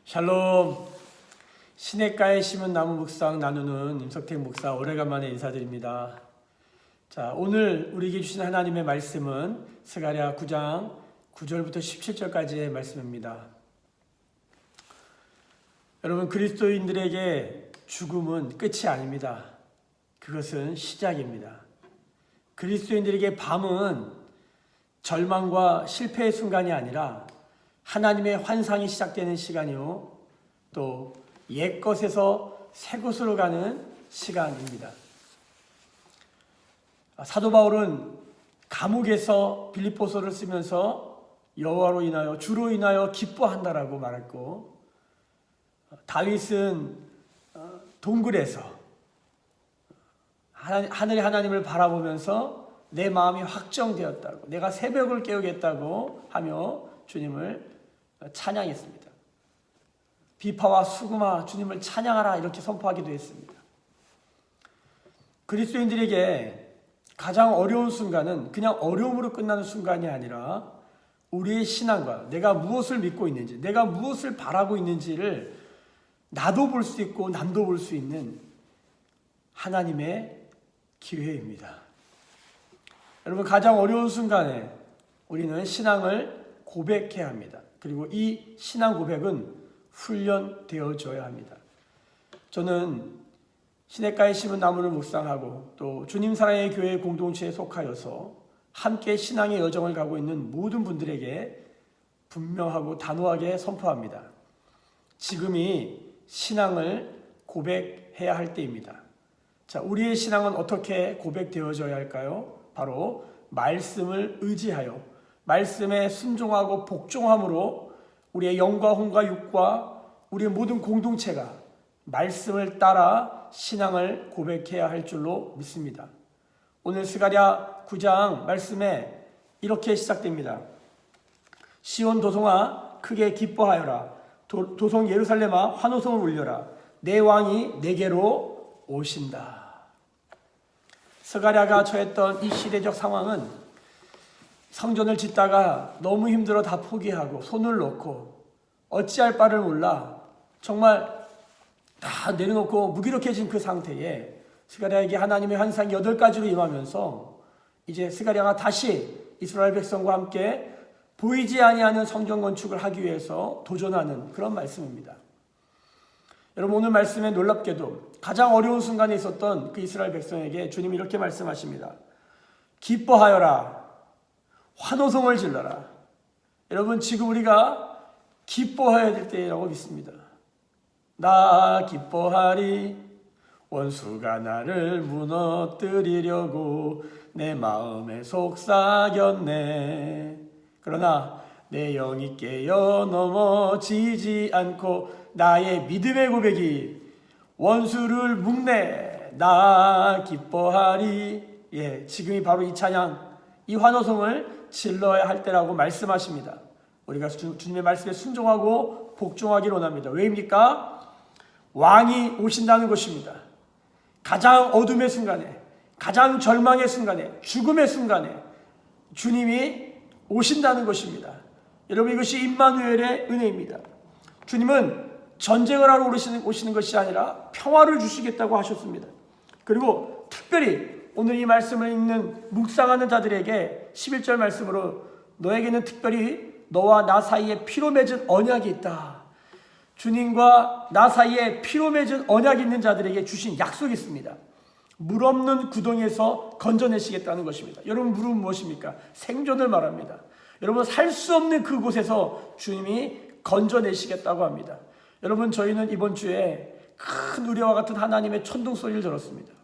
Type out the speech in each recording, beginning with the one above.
샬롬. 시냇가에 심은 나무 묵상 나누는 임석택 목사, 오래간만에 인사드립니다. 자, 오늘 우리에게 주신 하나님의 말씀은 스가랴 9장 9절부터 17절까지의 말씀입니다. 여러분, 그리스도인들에게 죽음은 끝이 아닙니다. 그것은 시작입니다. 그리스도인들에게 밤은 절망과 실패의 순간이 아니라 하나님의 환상이 시작되는 시간이요, 또 옛것에서 새것으로 가는 시간입니다. 사도 바울은 감옥에서 빌립보서를 쓰면서 여호와로 인하여, 주로 인하여 기뻐한다라고 말했고, 다윗은 동굴에서 하늘의 하나님을 바라보면서 내 마음이 확정되었다고, 내가 새벽을 깨우겠다고 하며 주님을 찬양했습니다. 비파와 수금아 주님을 찬양하라, 이렇게 선포하기도 했습니다. 그리스도인들에게 가장 어려운 순간은 그냥 어려움으로 끝나는 순간이 아니라 우리의 신앙과 내가 무엇을 믿고 있는지, 내가 무엇을 바라고 있는지를 나도 볼 수 있고 남도 볼 수 있는 하나님의 기회입니다. 여러분, 가장 어려운 순간에 우리는 신앙을 고백해야 합니다. 그리고 이 신앙 고백은 훈련되어져야 합니다. 저는 시냇가에 심은 나무를 묵상하고 또 주님 사랑의 교회 공동체에 속하여서 함께 신앙의 여정을 가고 있는 모든 분들에게 분명하고 단호하게 선포합니다. 지금이 신앙을 고백해야 할 때입니다. 자, 우리의 신앙은 어떻게 고백되어져야 할까요? 바로 말씀을 의지하여 말씀에 순종하고 복종함으로 우리의 영과 혼과 육과 우리의 모든 공동체가 말씀을 따라 신앙을 고백해야 할 줄로 믿습니다. 오늘 스가랴 9장 말씀에 이렇게 시작됩니다. 시온 도성아 크게 기뻐하여라. 도성 예루살렘아 환호성을 울려라. 내 왕이 내게로 오신다. 스가랴가 처했던 이 시대적 상황은 성전을 짓다가 너무 힘들어 다 포기하고 손을 놓고 어찌할 바를 몰라 정말 다 내려놓고 무기력해진 그 상태에 스가랴에게 하나님의 환상이 8가지로 임하면서 이제 스가랴가 다시 이스라엘 백성과 함께 보이지 아니하는 성전 건축을 하기 위해서 도전하는 그런 말씀입니다. 여러분, 오늘 말씀에 놀랍게도 가장 어려운 순간에 있었던 그 이스라엘 백성에게 주님이 이렇게 말씀하십니다. 기뻐하여라. 환호성을 질러라. 여러분, 지금 우리가 기뻐해야 될 때라고 믿습니다. 나 기뻐하리. 원수가 나를 무너뜨리려고 내 마음에 속삭였네. 그러나 내 영이 깨어 넘어지지 않고 나의 믿음의 고백이 원수를 묶네. 나 기뻐하리. 예, 지금이 바로 이 찬양, 이 환호성을 질러야 할 때라고 말씀하십니다. 우리가 주님의 말씀에 순종하고 복종하기를 원합니다. 왜입니까? 왕이 오신다는 것입니다. 가장 어둠의 순간에, 가장 절망의 순간에, 죽음의 순간에 주님이 오신다는 것입니다. 여러분, 이것이 임마누엘의 은혜입니다. 주님은 전쟁을 하러 오시는 것이 아니라 평화를 주시겠다고 하셨습니다. 그리고 특별히 오늘 이 말씀을 읽는 묵상하는 자들에게 11절 말씀으로 너에게는 특별히 너와 나 사이에 피로 맺은 언약이 있다. 주님과 나 사이에 피로 맺은 언약이 있는 자들에게 주신 약속이 있습니다. 물 없는 구덩이에서 건져내시겠다는 것입니다. 여러분, 물은 무엇입니까? 생존을 말합니다. 여러분, 살 수 없는 그곳에서 주님이 건져내시겠다고 합니다. 여러분, 저희는 이번 주에 큰 우리와 같은 하나님의 천둥 소리를 들었습니다.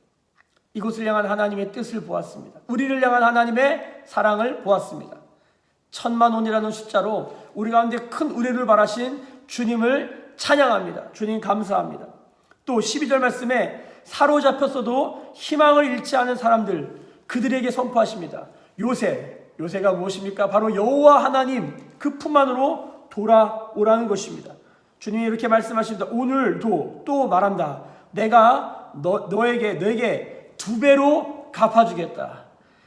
이곳을 향한 하나님의 뜻을 보았습니다. 우리를 향한 하나님의 사랑을 보았습니다. 10,000,000원이라는 숫자로 우리 가운데 큰 의뢰를 바라신 주님을 찬양합니다. 주님 감사합니다. 또 12절 말씀에 사로잡혔어도 희망을 잃지 않은 사람들, 그들에게 선포하십니다. 요새가 무엇입니까? 바로 여호와 하나님 그 품 안으로 돌아오라는 것입니다. 주님이 이렇게 말씀하십니다. 오늘도 또 말한다. 내가 너에게 2배로 갚아주겠다.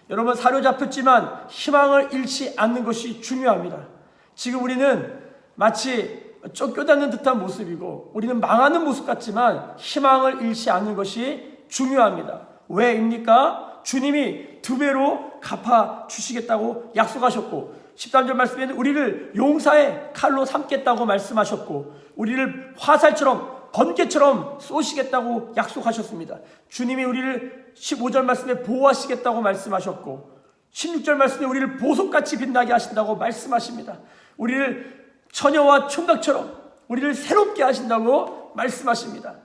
여러분, 사로잡혔지만 희망을 잃지 않는 것이 중요합니다. 지금 우리는 마치 쫓겨다니는 듯한 모습이고 우리는 망하는 모습 같지만 희망을 잃지 않는 것이 중요합니다. 왜입니까? 주님이 2배로 갚아주시겠다고 약속하셨고 13절 말씀에는 우리를 용사의 칼로 삼겠다고 말씀하셨고 우리를 화살처럼 번개처럼 쏘시겠다고 약속하셨습니다. 주님이 우리를 15절 말씀에 보호하시겠다고 말씀하셨고 16절 말씀에 우리를 보석같이 빛나게 하신다고 말씀하십니다. 우리를 처녀와 총각처럼 우리를 새롭게 하신다고 말씀하십니다.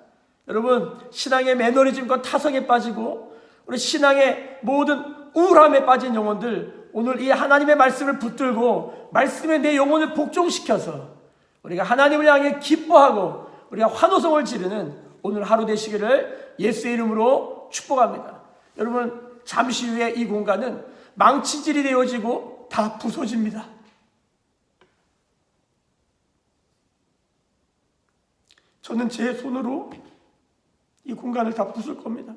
여러분, 신앙의 매너리즘과 타성에 빠지고 우리 신앙의 모든 우울함에 빠진 영혼들, 오늘 이 하나님의 말씀을 붙들고 말씀에 내 영혼을 복종시켜서 우리가 하나님을 향해 기뻐하고 우리가 환호성을 지르는 오늘 하루 되시기를 예수의 이름으로 축복합니다. 여러분, 잠시 후에 이 공간은 망치질이 되어지고 다 부서집니다. 저는 제 손으로 이 공간을 다 부술 겁니다.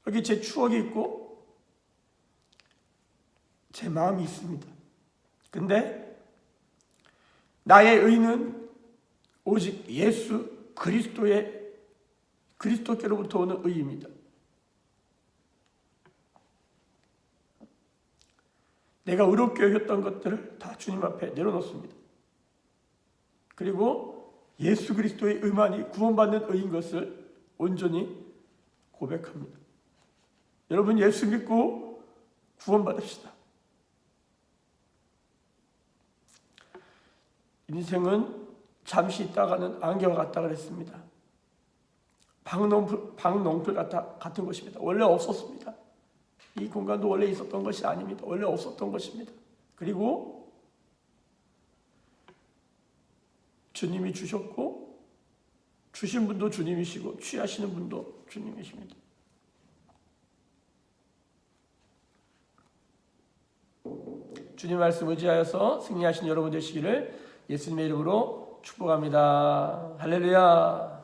여기 제 추억이 있고 제 마음이 있습니다. 근데 나의 의는 오직 예수 그리스도께로부터 오는 의입니다. 내가 의롭게 여겼던 것들을 다 주님 앞에 내려놓습니다. 그리고 예수 그리스도의 의만이 구원받는 의인 것을 온전히 고백합니다. 여러분, 예수 믿고 구원받읍시다. 인생은 잠시 있다가는 안개와 같다 그랬습니다. 박농풀 같은 것입니다. 원래 없었습니다. 이 공간도 원래 있었던 것이 아닙니다. 원래 없었던 것입니다. 그리고 주님이 주셨고 주신 분도 주님이시고 취하시는 분도 주님이십니다. 주님 말씀 의지하여서 승리하신 여러분 되시기를 예수님의 이름으로 축복합니다. 할렐루야.